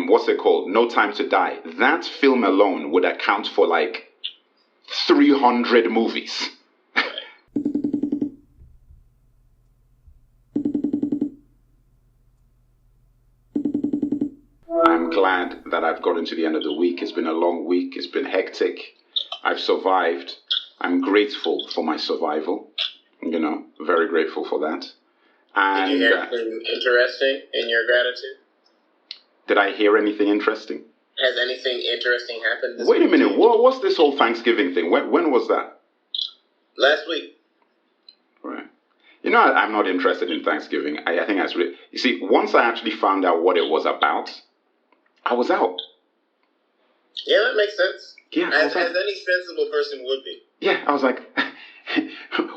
what's it called? No Time to Die. That film alone would account for like 300 movies. I'm glad that I've gotten to the end of the week. It's been a long week. It's been hectic. I've survived. I'm grateful for my survival. Very grateful for that. And did you hear anything interesting in your gratitude? Did I hear anything interesting? Has anything interesting happened this Wait a week? minute. What's this whole Thanksgiving thing? When was that? Last week. Right. I'm not interested in Thanksgiving. I think that's really... You see, once I actually found out what it was about, I was out. Yeah, that makes sense. Yeah, as any sensible person would be. Yeah, I was like...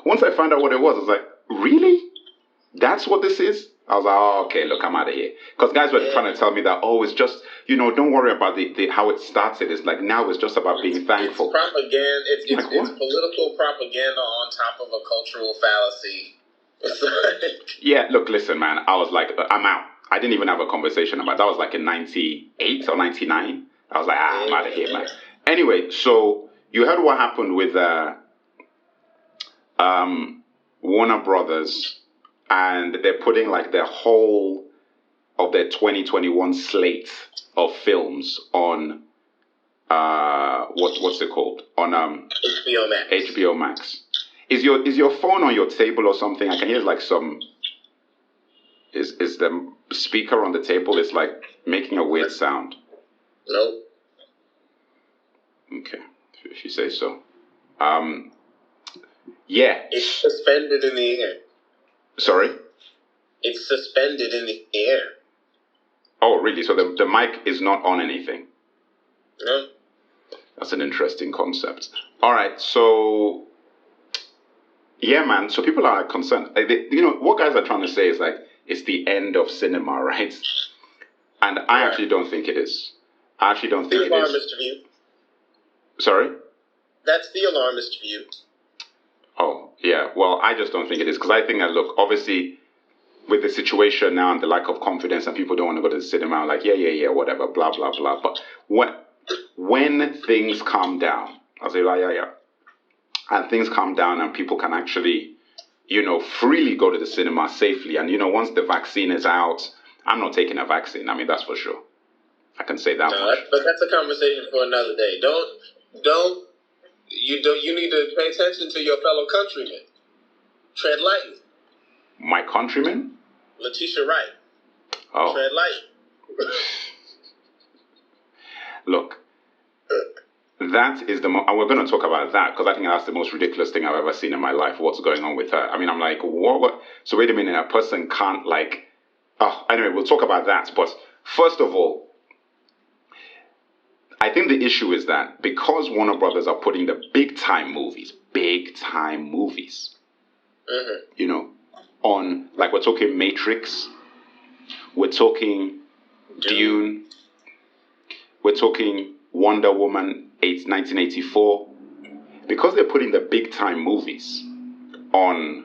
Once I found out what it was, I was like, really? That's what this is? I was like, oh, okay, look, I'm out of here. Because guys were trying to tell me that, it's just, don't worry about the how it started. It's like, now it's just about being thankful. It's propaganda. It's political propaganda on top of a cultural fallacy. Yeah, look, listen, man. I was like, I'm out. I didn't even have a conversation about that. Was like in 98 or 99. I was like, I'm out of here, man. Anyway, so you heard what happened with Warner Brothers, and they're putting like their whole of their 2021 slate of films on what's it called? On HBO Max. HBO Max. Is your phone on your table or something? I can hear like some. Is the speaker on the table? It's like making a weird sound. Nope. Okay, if you say so. Yeah. It's suspended in the air. Sorry? It's suspended in the air. Oh, really? So the mic is not on anything? No. That's an interesting concept. All right, so... Yeah, man. So people are concerned. What guys are trying to say is like, it's the end of cinema, right? And I actually don't think it is. I actually don't think it is. The alarmist view. Sorry? That's the alarmist view. Oh, yeah. Well, I just don't think it is. Because I think that, look, obviously, with the situation now and the lack of confidence and people don't want to go to the cinema, I'm like, yeah, whatever, blah, blah, blah. But when things calm down, I'll say, yeah. And things calm down and people can actually, freely go to the cinema safely. And, once the vaccine is out, I'm not taking a vaccine. I mean, that's for sure. I can say that much. But that's a conversation for another day. You need to pay attention to your fellow countrymen. Tread lightly. My countrymen? Letitia Wright. Oh. Tread lightly. Look. That is and we're going to talk about that because I think that's the most ridiculous thing I've ever seen in my life. What's going on with her? I mean, I'm like, what? So wait a minute, a person can't anyway, we'll talk about that. But first of all, I think the issue is that because Warner Brothers are putting the big time movies, on, like we're talking Matrix, we're talking Dune, we're talking Wonder Woman 1984, because they're putting the big time movies on,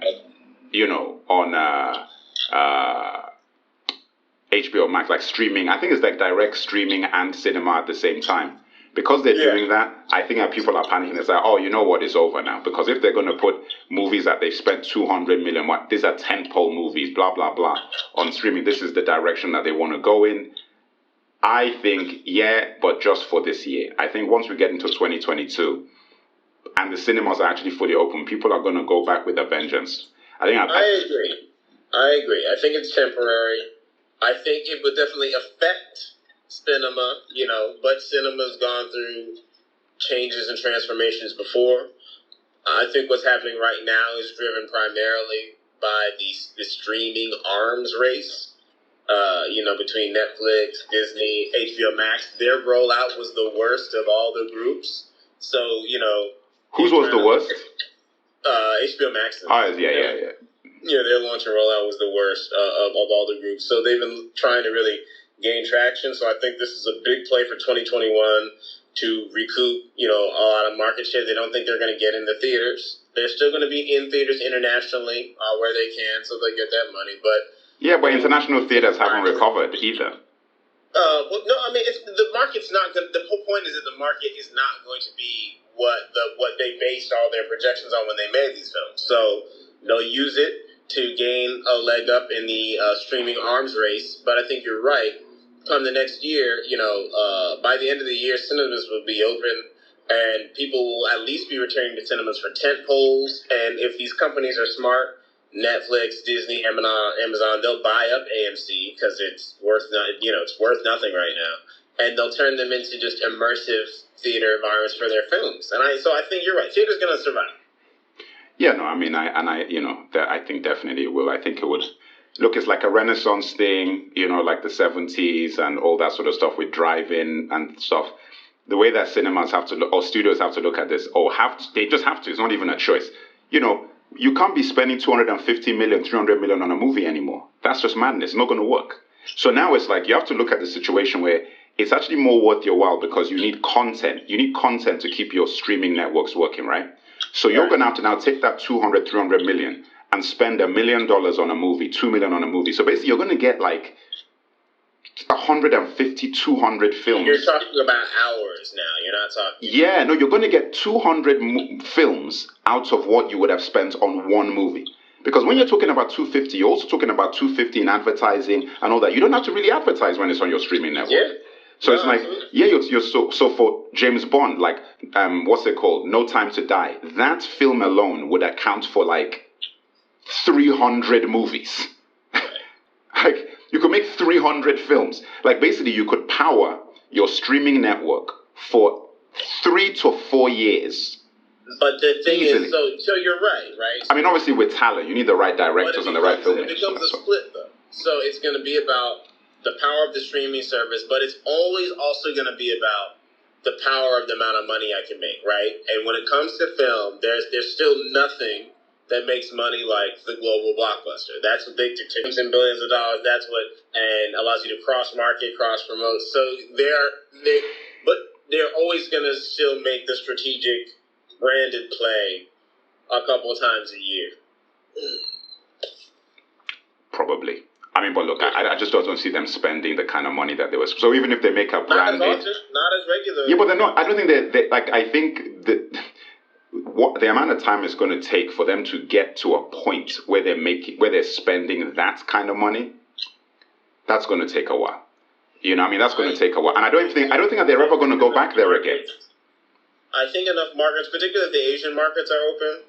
HBO Max, like streaming. I think it's like direct streaming and cinema at the same time. Because they're doing that, I think that people are panicking. It's like, oh, you know what, it's over now. Because if they're going to put movies that they've spent 200 million, these are tentpole movies, blah, blah, blah, on streaming, this is the direction that they want to go in. I think, but just for this year. I think once we get into 2022 and the cinemas are actually fully open, people are going to go back with a vengeance. I agree. I think it's temporary. I think it would definitely affect cinema, but cinema's gone through changes and transformations before. I think what's happening right now is driven primarily by the streaming arms race. Between Netflix, Disney, HBO Max, their rollout was the worst of all the groups. So, whose was the worst? HBO Max. Yeah. Their launch and rollout was the worst of all the groups. So they've been trying to really gain traction. So I think this is a big play for 2021 to recoup, a lot of market share. They don't think they're going to get in the theaters. They're still going to be in theaters internationally where they can, so they get that money. But international theaters haven't recovered either. Well, no, I mean, the market's not going. The whole point is that the market is not going to be what they based all their projections on when they made these films. So they'll use it to gain a leg up in the streaming arms race. But I think you're right. Come the next year, by the end of the year, cinemas will be open, and people will at least be returning to cinemas for tent poles. And if these companies are smart, Netflix, Disney, Amazon, they'll buy up AMC because it's worth nothing right now, and they'll turn them into just immersive theater environments for their films. And I think you're right. Theater's going to survive. Yeah, no, I mean, I think definitely it will. I think it would. Look, it's like a Renaissance thing, like the 70s and all that sort of stuff with drive-in and stuff. The way that cinemas have to look, or studios have to look at this, they just have to. It's not even a choice. You can't be spending 250 million, 300 million on a movie anymore. That's just madness. It's not going to work. So now it's like you have to look at the situation where it's actually more worth your while because you need content. You need content to keep your streaming networks working, right? So you're going to have to now take that 200, 300 million and spend $1 million on a movie, 2 million on a movie. So basically you're going to get like 150, 200 films. You're talking about hours now. You're not talking. Yeah, no, you're going to get 200 films out of what you would have spent on one movie. Because when you're talking about 250, you're also talking about 250 in advertising and all that. You don't have to really advertise when it's on your streaming network. Yeah. So it's like, you're so for James Bond, like, what's it called? No Time to Die. That film alone would account for like 300 movies. Like, you could make 300 films. Like, basically, you could power your streaming network for 3 to 4 years. But the thing is, so you're right? I mean, obviously, with talent, you need the right directors and the right filmmakers. It becomes a split, though. So it's going to be about the power of the streaming service, but it's always also going to be about the power of the amount of money I can make, right? And when it comes to film, there's still nothing that makes money like the global blockbuster. That's what they do, billions and billions of dollars. That's what and allows you to cross market, cross promote. So they're always going to still make the strategic branded play a couple of times a year. Probably. I mean, but look, I just don't see them spending the kind of money that they were. So even if they make a branded, not as regular. Yeah, but they're not. I don't think they like. I think that what the amount of time it's going to take for them to get to a point where they're spending that kind of money, that's going to take a while. I mean, that's going to take a while, and I don't think that they're ever going to go back there again. I think enough markets, particularly if the Asian markets are open,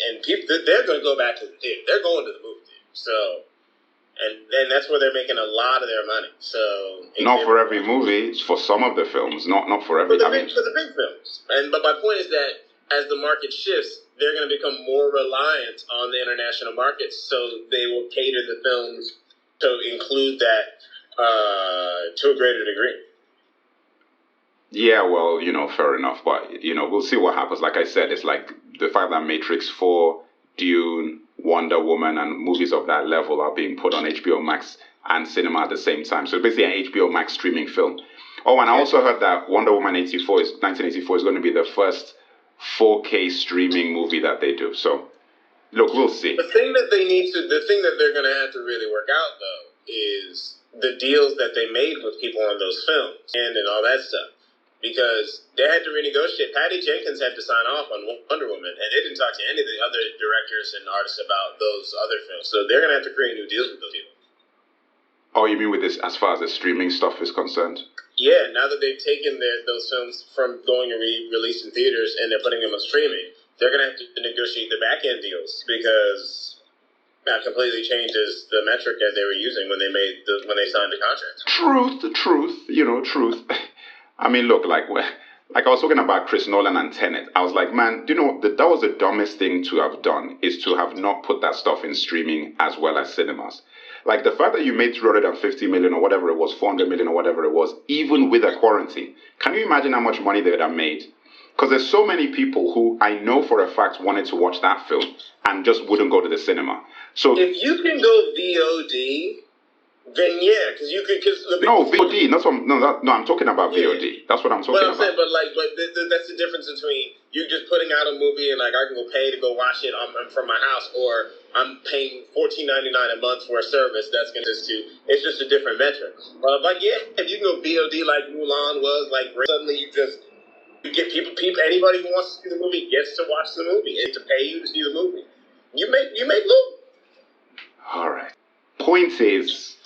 and people, they're going to go back to the theater. They're going to the movie theater. So. And then that's where they're making a lot of their money. So not for every movie, it's for some of the films, not for every. For the big films. But my point is that as the market shifts, they're going to become more reliant on the international markets. So they will cater the films to include that to a greater degree. Yeah, well, fair enough, but we'll see what happens. Like I said, it's like the fact that Matrix 4, Dune, Wonder Woman and movies of that level are being put on HBO Max and cinema at the same time. So basically an HBO Max streaming film. Oh, and I also heard that Wonder Woman 1984 is going to be the first 4K streaming movie that they do. So, look, we'll see. The thing that they're going to have to really work out, though, is the deals that they made with people on those films and all that stuff. Because they had to renegotiate. Patty Jenkins had to sign off on Wonder Woman, and they didn't talk to any of the other directors and artists about those other films. So they're going to have to create new deals with those people. Oh, you mean with this, as far as the streaming stuff is concerned? Yeah, now that they've taken those films from going to release in theaters and they're putting them on streaming, they're going to have to negotiate the back-end deals because that completely changes the metric that they were using when they signed the contract. Truth. I mean, look, like I was talking about Chris Nolan and Tenet. I was like, man, that was the dumbest thing to have done, is to have not put that stuff in streaming as well as cinemas. Like, the fact that you made 350 million or whatever it was, 400 million or whatever it was, even with a quarantine. Can you imagine how much money they would have made? Because there's so many people who I know for a fact wanted to watch that film and just wouldn't go to the cinema. So if you can go VOD... Then yeah, because you could. VOD. I'm talking about VOD. That's what I'm talking about. But that's the difference between you just putting out a movie and like I can go pay to go watch it from my house, or I'm paying $14.99 a month for a service that's going to assist you. It's just a different metric. But like, yeah, if you can go VOD like Mulan was, like suddenly you get people, anybody who wants to see the movie gets to watch the movie and to pay you to see the movie. You make loot. All right. Point is,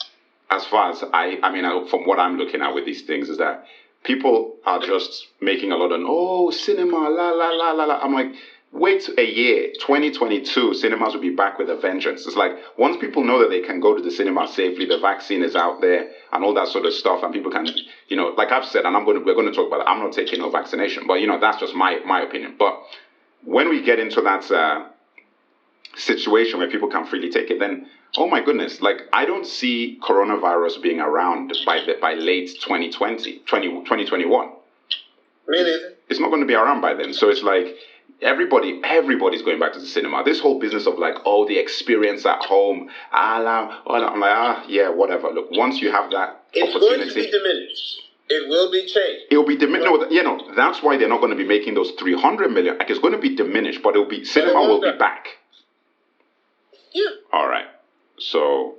as far as from what I'm looking at with these things, is that people are just making a lot of cinema, la la la la la. I'm like, wait a year, 2022, cinemas will be back with a vengeance. It's like once people know that they can go to the cinema safely, the vaccine is out there, and all that sort of stuff, and people can, like I've said, and we're going to talk about it. I'm not taking no vaccination, but that's just my opinion. But when we get into that situation where people can freely take it, then oh my goodness, like I don't see coronavirus being around by late 2021. Me neither. It's not going to be around by then. So it's like everybody's going back to the cinema. This whole business of like, the experience at home, I'm like, yeah, whatever. Look, once you have that it's opportunity, going to be diminished. It will be changed. It will be diminished. No, that's why they're not going to be making those 300 million. Like it's going to be diminished, but cinema will be back. Yeah. All right. So